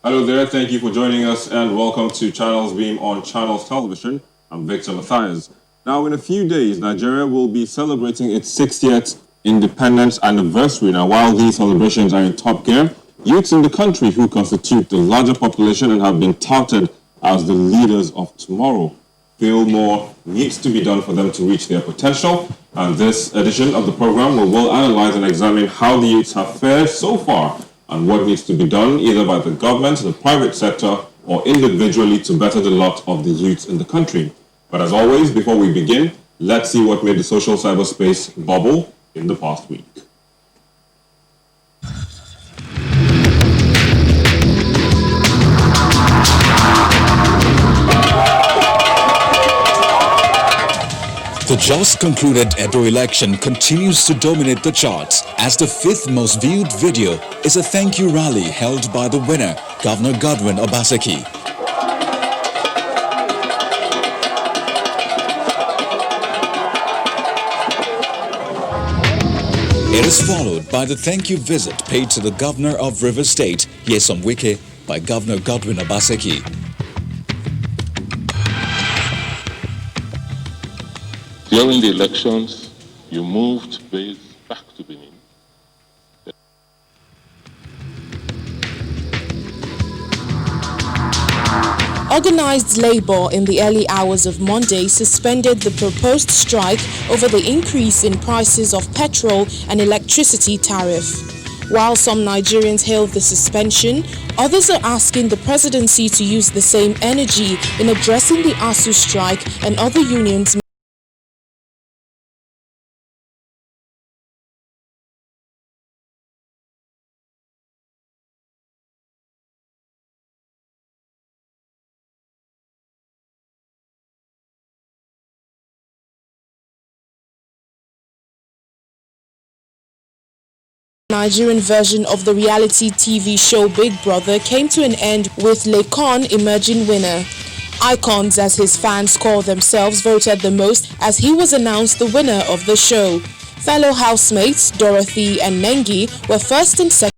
Hello there, thank you for joining us and welcome to Channels Beam on Channels Television. I'm Victor Matthias. Now, in a few days, Nigeria will be celebrating its 60th independence anniversary. Now, while these celebrations are in top gear, youths in the country who constitute the larger population and have been touted as the leaders of tomorrow feel more needs to be done for them to reach their potential. And this edition of the program will analyze and examine how the youths have fared so far and what needs to be done either by the government, the private sector, or individually to better the lot of the youths in the country. But as always, before we begin, let's see what made the social cyberspace bubble in the past week. The just concluded Edo election continues to dominate the charts as the fifth most viewed video is a thank you rally held by the winner, Governor Godwin Obaseki. It is followed by the thank you visit paid to the Governor of Rivers State, Nyesom Wike, by Governor Godwin Obaseki. During the elections, you moved base back to Benin. Organized labor in the early hours of Monday suspended the proposed strike over the increase in prices of petrol and electricity tariff. While some Nigerians hailed the suspension, others are asking the presidency to use the same energy in addressing the ASU strike and other unions. Nigerian version of the reality TV show Big Brother came to an end with Lekon emerging winner. Icons, as his fans call themselves, voted the most as he was announced the winner of the show. Fellow housemates Dorothy and Nengi were first and second.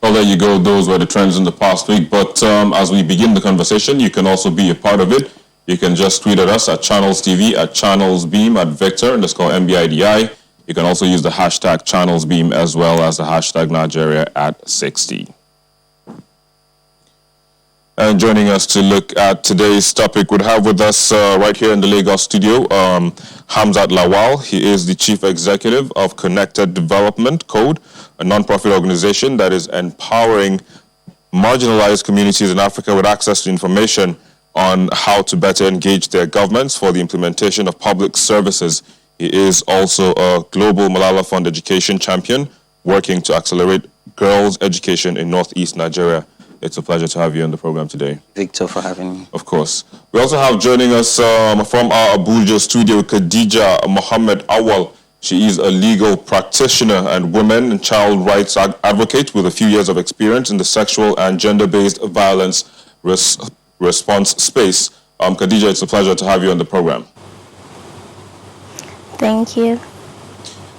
Well, there you go. Those were the trends in the past week. But as we begin the conversation, you can also be a part of it. You can just tweet at us at Channels TV, at Channels Beam, at Victor_MBIDI. You can also use the hashtag Channels Beam as well as the hashtag Nigeria at 60. And joining us to look at today's topic, we'd have with us right here in the Lagos studio, Hamzat Lawal. He is the Chief Executive of Connected Development Code, a non-profit organization that is empowering marginalized communities in Africa with access to information on how to better engage their governments for the implementation of public services. He is also a global Malala Fund education champion, working to accelerate girls' education in Northeast Nigeria. It's a pleasure to have you on the program today. Victor, for having me. Of course. We also have joining us from our Abuja studio, Khadija Mohammed Awal. She is a legal practitioner and women and child rights advocate with a few years of experience in the sexual and gender-based violence response space. Khadija, it's a pleasure to have you on the program. Thank you.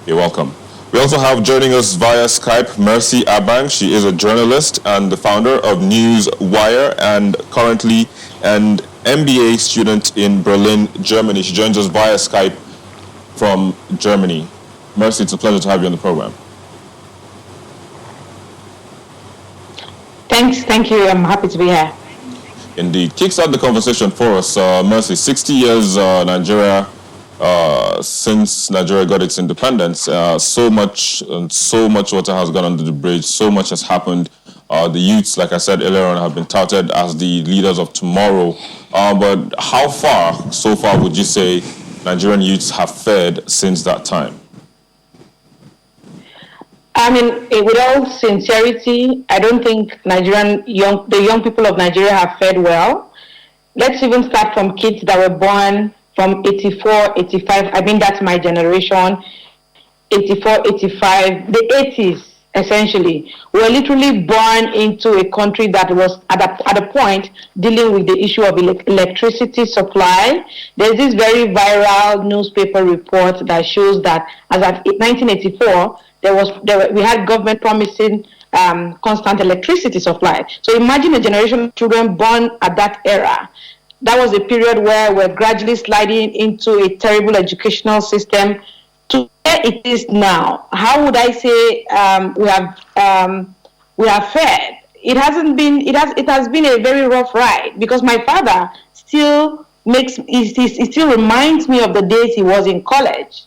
You're welcome. We also have joining us via Skype Mercy Abang. She is a journalist and the founder of Newswire and currently an MBA student in Berlin, Germany. She joins us via Skype from Germany. Mercy, it's a pleasure to have you on the program. Thank you. I'm happy to be here. Indeed. Kickstart the conversation for us. Mercy, 60 years Nigeria. Since Nigeria got its independence, so much water has gone under the bridge, so much has happened. The youths, like I said earlier on, have been touted as the leaders of tomorrow. But how far, so far, would you say Nigerian youths have fared since that time? I mean, with all sincerity, I don't think the young people of Nigeria have fared well. Let's even start from kids that were born from 84, 85, I mean, that's my generation, 84, 85, the 80s. essentially. We're literally born into a country that was at a point dealing with the issue of electricity supply. There's this very viral newspaper report that shows that as of 1984, we had government promising constant electricity supply. So imagine a generation of children born at that era. That was a period where we're gradually sliding into a terrible educational system to where it is now. How would I say we have fared? It has been a very rough ride, because my father still still reminds me of the days he was in college,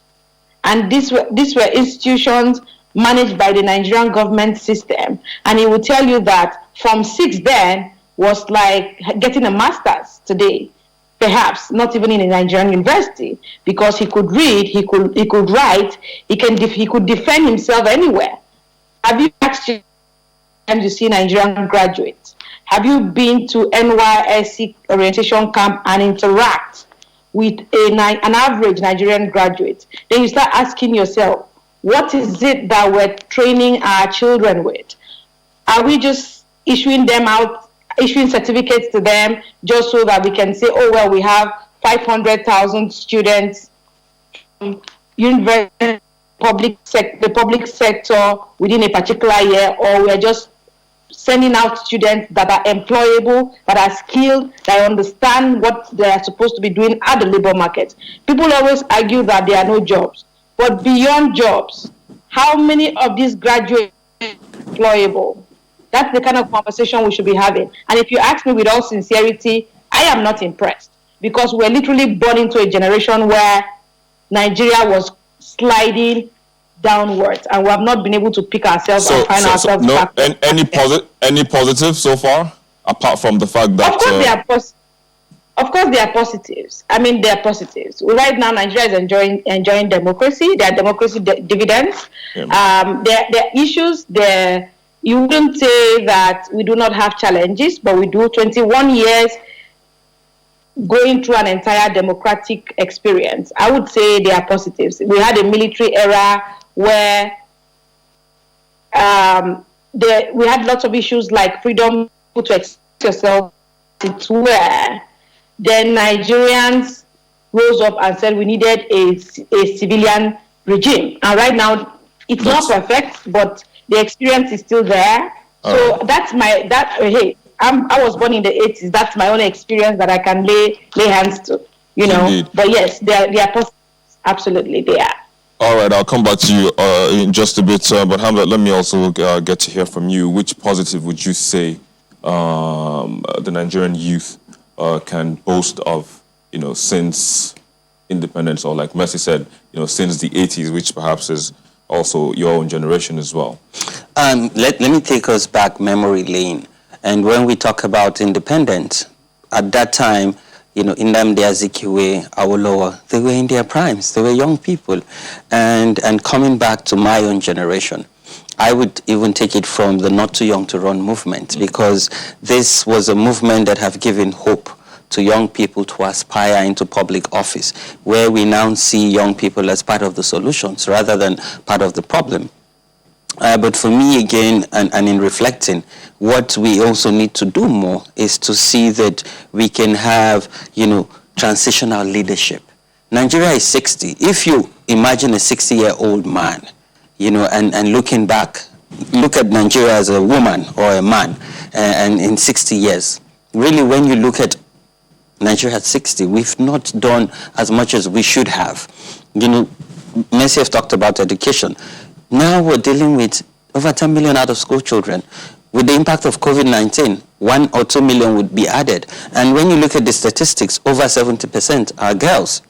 and these were institutions managed by the Nigerian government system, and he would tell you that Form 6 then was like getting a master's today, perhaps not even in a Nigerian university, because he could read, he could write, he could defend himself anywhere. Have you asked times you see Nigerian graduates? Have you been to NYSC orientation camp and interact with an average Nigerian graduate? Then you start asking yourself, what is it that we're training our children with? Are we just issuing certificates to them just so that we can say, oh, well, we have 500,000 students from university, the public sector within a particular year, or we're just sending out students that are employable, that are skilled, that understand what they are supposed to be doing at the labor market? People always argue that there are no jobs. But beyond jobs, how many of these graduates are employable? That's the kind of conversation we should be having. And if you ask me with all sincerity, I am not impressed, because we're literally born into a generation where Nigeria was sliding downwards, and we have not been able to pick ourselves and find ourselves back. Any positive so far, apart from the fact that... Of course, there are positives. I mean, there are positives. Right now, Nigeria is enjoying democracy. There are democracy dividends. Yeah. There are issues. You wouldn't say that we do not have challenges, but we do. 21 years going through an entire democratic experience. I would say there are positives. We had a military era where we had lots of issues like freedom to express yourself. It's where then Nigerians rose up and said we needed a civilian regime. And right now, it's not perfect, but the experience is still there. So hey, I was born in the 80s. That's my own experience that I can lay hands to, you know. Indeed. But yes, they are positives. Absolutely, they are. All right, I'll come back to you in just a bit. But Hamlet, let me also get to hear from you. Which positive would you say the Nigerian youth can boast of, since independence, or like Mercy said, since the 80s, which perhaps is also your own generation as well? Let me take us back memory lane. And when we talk about independence, at that time, Nnamdi Azikiwe, Awolowo, they were in their primes. They were young people. And coming back to my own generation, I would even take it from the Not Too Young to Run movement, because this was a movement that have given hope to young people to aspire into public office, where we now see young people as part of the solutions rather than part of the problem. But for me, again, and in reflecting, what we also need to do more is to see that we can have, transitional leadership. Nigeria is 60. If you imagine a 60-year-old man, and looking back, look at Nigeria as a woman or a man, and in 60 years, really when you look at Nigeria at 60, we've not done as much as we should have. Mercy have talked about education. Now we're dealing with over 10 million out-of-school children. With the impact of COVID-19, 1 or 2 million would be added. And when you look at the statistics, over 70% are girls.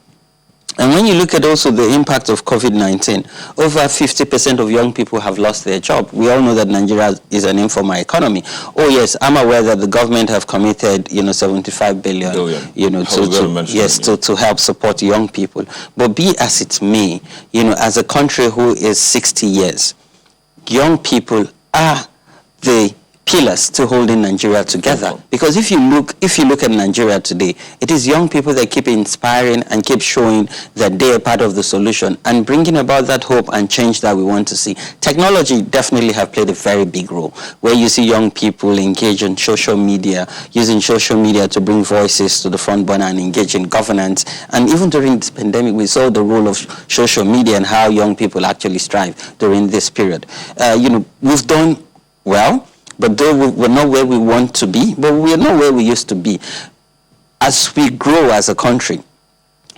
And when you look at also the impact of COVID-19, over 50% of young people have lost their job. We all know that Nigeria is an informal economy. Oh yes, I'm aware that the government have committed, 75 billion, to help support young people. But be as it may, as a country who is 60 years, young people are the pillars to holding Nigeria together. Because if you look at Nigeria today, it is young people that keep inspiring and keep showing that they are part of the solution and bringing about that hope and change that we want to see. Technology definitely have played a very big role, where you see young people engage in social media, using social media to bring voices to the front burner and engage in governance. And even during this pandemic, we saw the role of social media and how young people actually strive during this period. We've done well, but though we're not where we want to be, but we're not where we used to be. As we grow as a country,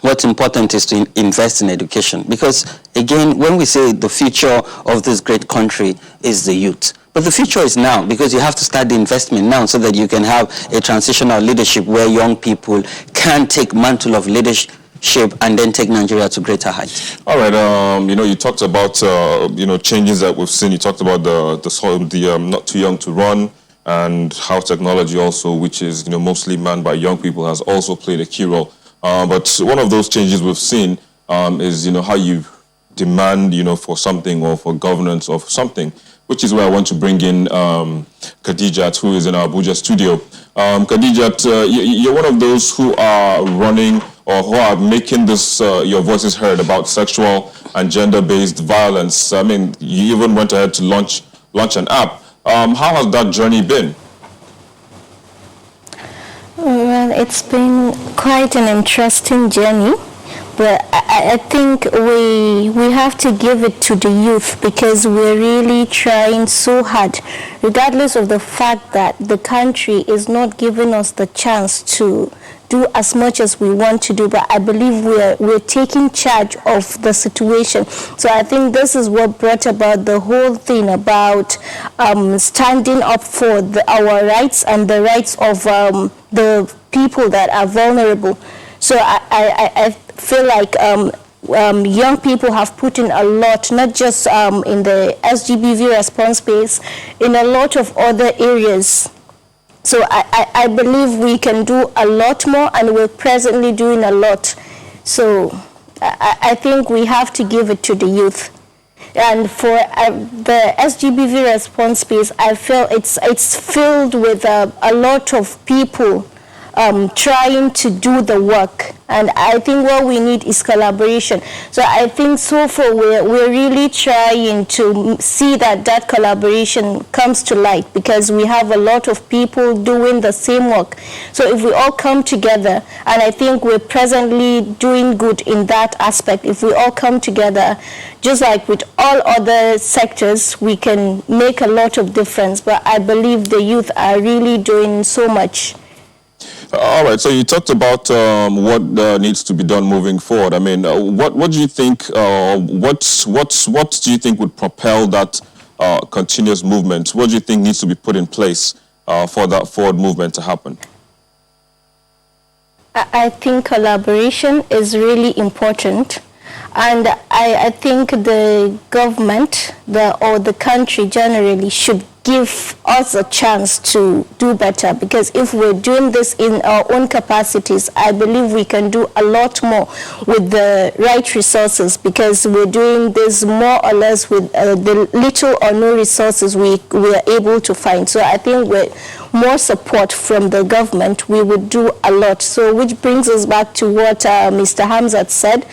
what's important is to invest in education. Because, again, when we say the future of this great country is the youth, but the future is now, because you have to start the investment now so that you can have a transitional leadership where young people can take mantle of leadership and then take Nigeria to greater heights. All right. You talked about changes that we've seen. You talked about the not too young to run, and how technology also, which is mostly manned by young people, has also played a key role. But one of those changes we've seen is how you demand for something or for governance of something, which is where I want to bring in Khadijat, who is in our Abuja studio. Khadijat, you're one of those who are running or who are making this your voices heard about sexual and gender-based violence. I mean, you even went ahead to launch an app. How has that journey been? Well, it's been quite an interesting journey, but I think we have to give it to the youth, because we're really trying so hard, regardless of the fact that the country is not giving us the chance to do as much as we want to do. But I believe we're taking charge of the situation. So I think this is what brought about the whole thing about standing up for our rights and the rights of the people that are vulnerable. So I feel like young people have put in a lot, not just in the SGBV response space, in a lot of other areas. So I believe we can do a lot more, and we're presently doing a lot. So I think we have to give it to the youth. And for the SGBV response space, I feel it's filled with a lot of people trying to do the work. And I think what we need is collaboration. So I think so far we're really trying to see that collaboration comes to light, because we have a lot of people doing the same work. So if we all come together, and I think we're presently doing good in that aspect, if we all come together, just like with all other sectors, we can make a lot of difference. But I believe the youth are really doing so much. All right. So you talked about what needs to be done moving forward. I mean, what do you think? What do you think would propel that continuous movement? What do you think needs to be put in place for that forward movement to happen? I think collaboration is really important. And I think the government or the country generally should give us a chance to do better, because if we're doing this in our own capacities, I believe we can do a lot more with the right resources, because we're doing this more or less with the little or no resources we are able to find. So I think with more support from the government, we would do a lot. So which brings us back to what Mr. Hamzat said.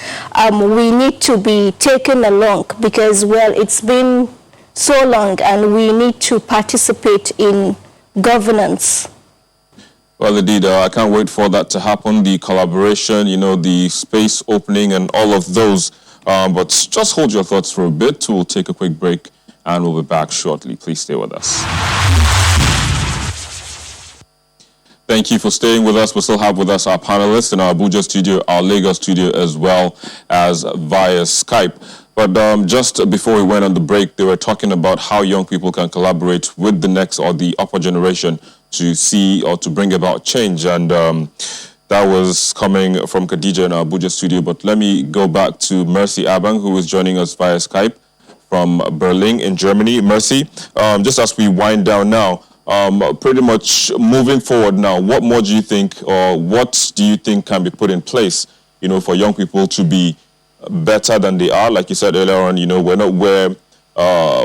We need to be taken along, because, well, it's been so long, and we need to participate in governance. Well, indeed, I can't wait for that to happen, the collaboration, the space opening and all of those. But just hold your thoughts for a bit. We'll take a quick break, and we'll be back shortly. Please stay with us. Thank you for staying with us. We still have with us our panelists in our Abuja studio, our Lagos studio, as well as via Skype. But just before we went on the break, they were talking about how young people can collaborate with the next or the upper generation to see or to bring about change. And that was coming from Khadija in our Abuja studio. But let me go back to Mercy Abang, who is joining us via Skype from Berlin in Germany. Mercy, just as we wind down now, pretty much moving forward now, what more do you think, or what do you think can be put in place, for young people to be better than they are? Like you said earlier on, we're not where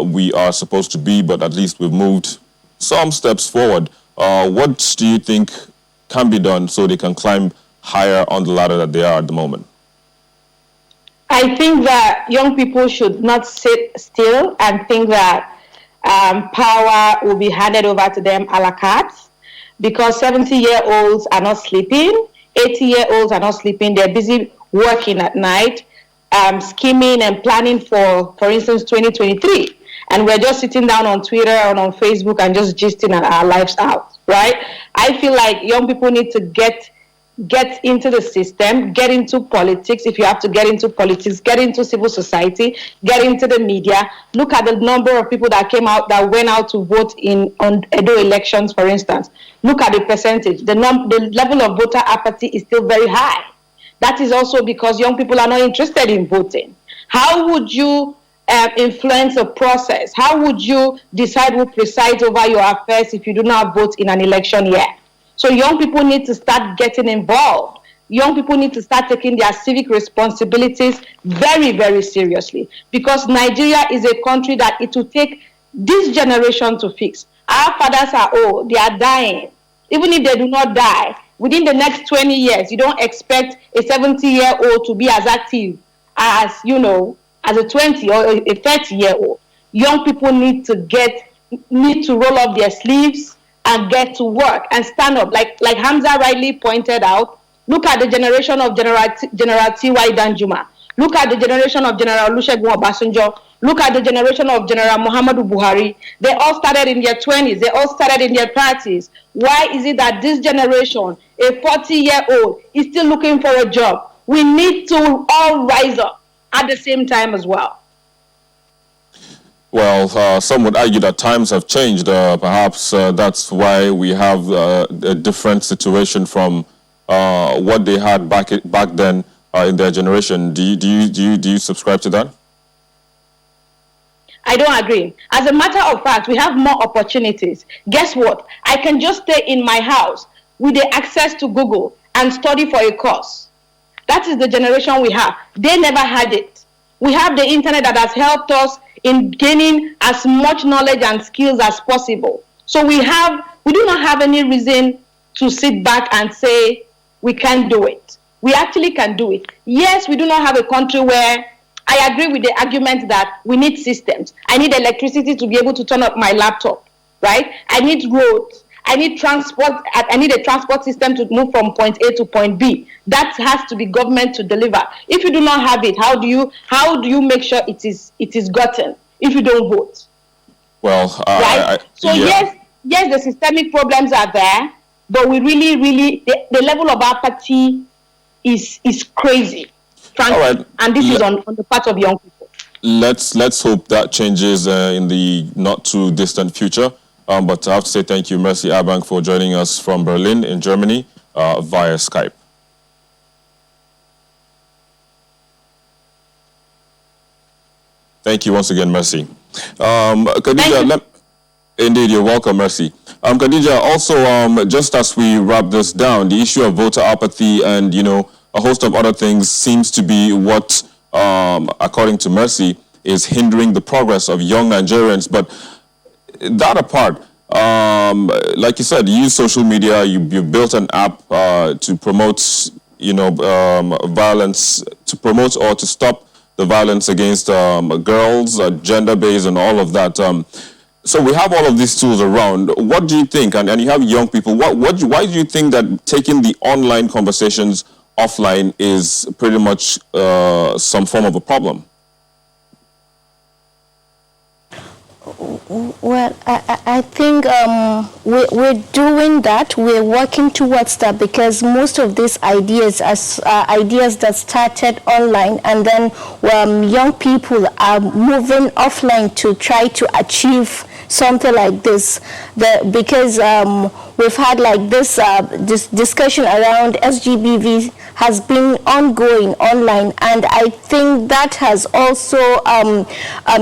we are supposed to be, but at least we've moved some steps forward. What do you think can be done so they can climb higher on the ladder that they are at the moment? I think that young people should not sit still and think that power will be handed over to them a la carte, because 70-year-olds are not sleeping, 80-year-olds are not sleeping. They're busy working at night, scheming and planning for instance, 2023. And we're just sitting down on Twitter and on Facebook and just gisting our lives out, right? I feel like young people need to get into the system, get into politics. If you have to get into politics, get into civil society, get into the media. Look at the number of people that went out to vote on Edo elections, for instance. Look at the percentage. The level of voter apathy is still very high. That is also because young people are not interested in voting. How would you influence a process? How would you decide who presides over your affairs if you do not vote in an election year? So young people need to start getting involved. Young people need to start taking their civic responsibilities very, very seriously, because Nigeria is a country that it will take this generation to fix. Our fathers are old, they are dying. Even if they do not die, within the next 20 years, you don't expect a 70-year-old to be as active as, as a 20 or a 30-year-old. Young people need to roll up their sleeves and get to work and stand up. Like Hamza rightly pointed out, look at the generation of General T.Y. Danjuma. Look at the generation of General Olusegun Obasanjo. Look at the generation of General Muhammadu Buhari. They all started in their 20s. They all started in their 30s. Why is it that this generation, a 40-year-old, is still looking for a job? We need to all rise up at the same time as well. Well, some would argue that times have changed. Perhaps that's why we have a different situation from what they had back then in their generation. Do you subscribe to that? I don't agree. As a matter of fact, we have more opportunities. Guess what? I can just stay in my house with the access to Google and study for a course. That is the generation we have. They never had it. We have the internet that has helped us in gaining as much knowledge and skills as possible. So we do not have any reason to sit back and say we can't do it. We actually can do it. Yes, we do not have a country where I agree with the argument that we need systems. I need electricity to be able to turn up my laptop, right? I need roads. I need transport. I need a transport system to move from point A to point B. That has to be government to deliver. If you do not have it, how do you make sure it is gotten if you don't vote? Well, right. Yes, the systemic problems are there, but we really the level of apathy is crazy, frankly, right. And this is on the part of young people. Let's hope that changes in the not too distant future. But I have to say thank you, Mercy Abang, for joining us from Berlin in Germany via Skype. Thank you once again, Mercy. Khadija, indeed, you're welcome, Mercy. Khadija, also, just as we wrap this down, the issue of voter apathy and, a host of other things seems to be what, according to Mercy, is hindering the progress of young Nigerians. But that apart, like you said, you use social media, you built an app to promote, violence, to promote or to stop the violence against girls, gender-based and all of that. So we have all of these tools around. What do you think, and you have young people, why do you think that taking the online conversations offline is pretty much some form of a problem? Well, I think we're doing that. We're working towards that because most of these ideas are ideas that started online, and then young people are moving offline to try to achieve something like this. Because we've had like this discussion around SGBV has been ongoing online, and I think that has also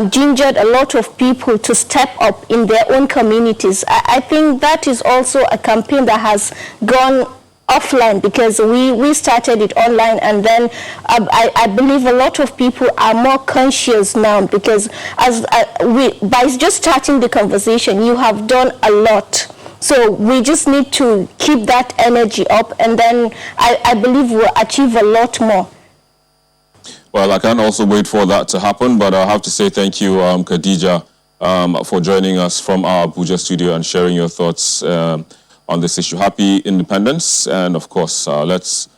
gingered a lot of people to step up in their own communities. I think that is also a campaign that has gone offline, because we started it online, and then I believe a lot of people are more conscious now, because by just starting the conversation, you have done a lot. So we just need to keep that energy up, and then I believe we'll achieve a lot more. Well, I can't also wait for that to happen, but I have to say thank you, Khadija, for joining us from our Abuja studio and sharing your thoughts on this issue. Happy Independence, and of course, let's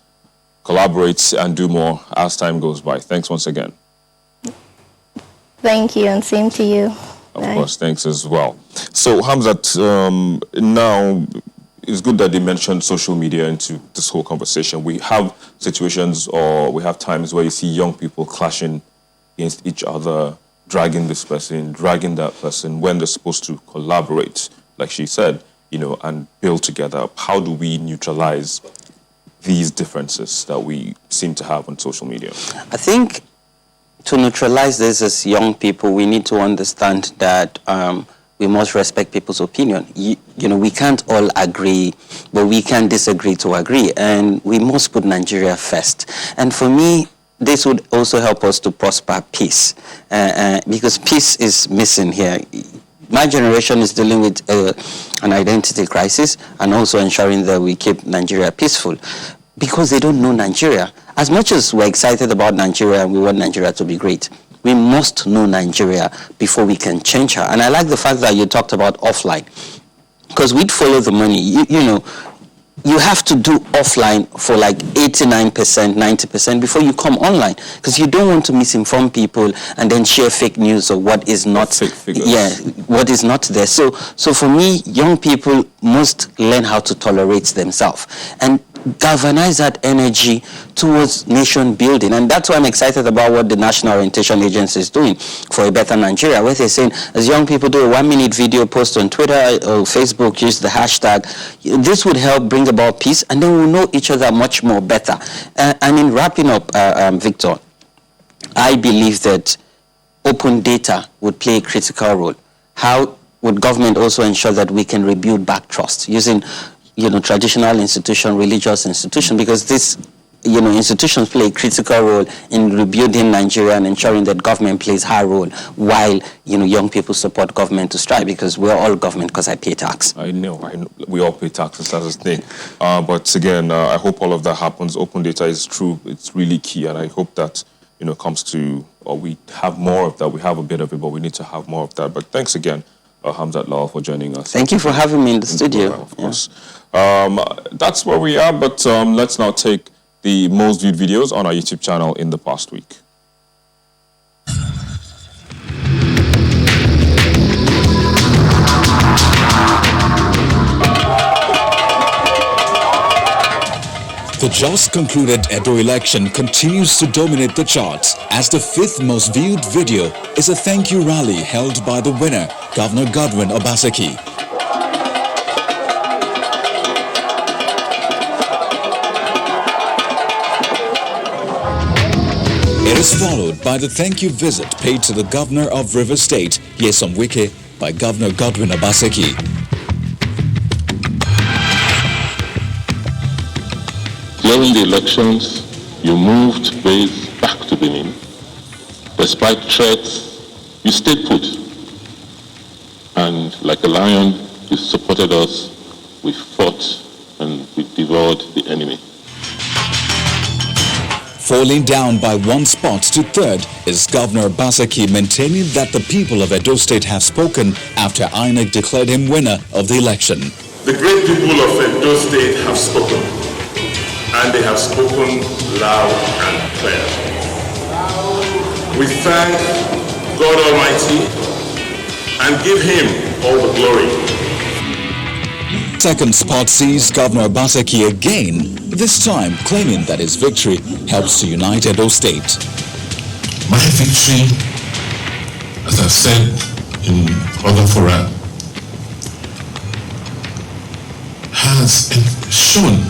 collaborate and do more as time goes by. Thanks once again. Thank you, and same to you. Of course, thanks as well. So, Hamzat, now it's good that they mentioned social media into this whole conversation. We have situations, or we have times where you see young people clashing against each other, dragging this person, dragging that person, when they're supposed to collaborate, like she said, and build together. How do we neutralize these differences that we seem to have on social media? I think to neutralize this as young people, we need to understand that we must respect people's opinion. We can't all agree, but we can disagree to agree, and we must put Nigeria first. And for me, this would also help us to prosper peace, because peace is missing here. My generation is dealing with an identity crisis, and also ensuring that we keep Nigeria peaceful, because they don't know Nigeria. As much as we're excited about Nigeria and we want Nigeria to be great, we must know Nigeria before we can change her. And I like the fact that you talked about offline, because we'd follow the money. You have to do offline for like 89%, 90% before you come online, because you don't want to misinform people and then share fake news or what is not, what is not there. So for me, young people must learn how to tolerate themselves and galvanize that energy towards nation building. And that's why I'm excited about what the National Orientation Agency is doing for a better Nigeria, where they're saying, as young people do a 1-minute video post on Twitter or Facebook, use the hashtag. This would help bring about peace, and then we'll know each other much more better. And in wrapping up, Victor, I believe that open data would play a critical role. How would government also ensure that we can rebuild back trust using traditional institution, religious institution, because this, institutions play a critical role in rebuilding Nigeria and ensuring that government plays high role, while, young people support government to strive, because we're all government, because I pay tax. I know. We all pay taxes, that's the thing. But again, I hope all of that happens. Open data is true. It's really key, and I hope that, comes to, or we have more of that. We have a bit of it, but we need to have more of that. But thanks again, Hamzat Lawal, for joining us. Thank you for having me in the studio. Of course. That's where we are, but let's now take the most viewed videos on our YouTube channel in the past week. The just concluded Edo election continues to dominate the charts, as the 5th most viewed video is a thank you rally held by the winner, Governor Godwin Obaseki. It is followed by the thank you visit paid to the Governor of Rivers State, Nyesom Wike, by Governor Godwin Obaseki. During the elections, you moved base back to Benin. Despite threats, you stayed put. And like a lion, you supported us. We fought and we devoured the enemy. Falling down by 1 spot to 3rd is Governor Obaseki, maintaining that the people of Edo State have spoken after INEC declared him winner of the election. The great people of Edo State have spoken, and they have spoken loud and clear. We thank God Almighty and give Him all the glory. 2nd spot sees Governor Obaseki again, this time claiming that his victory helps to unite Edo State. My victory, as I've said in other fora, has shown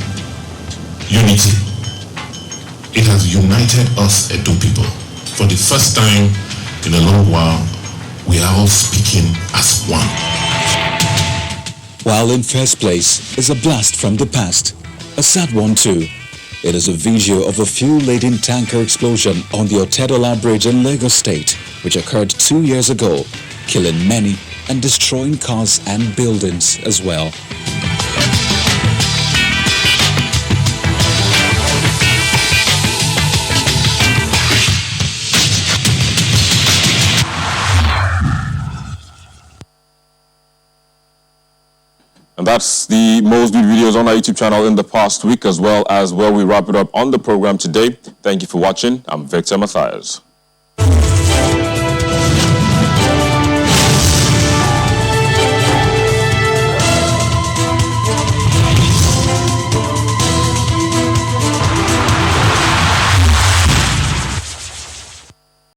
unity. It has united us Edo people. For the first time in a long while, we are all speaking as one. While in 1st place is a blast from the past. A sad one too. It is a video of a fuel-laden tanker explosion on the Otedola Bridge in Lagos State, which occurred 2 years ago, killing many and destroying cars and buildings as well. And that's the most viewed videos on our YouTube channel in the past week, as well as where we wrap it up on the program today. Thank you for watching. I'm Victor Matthias.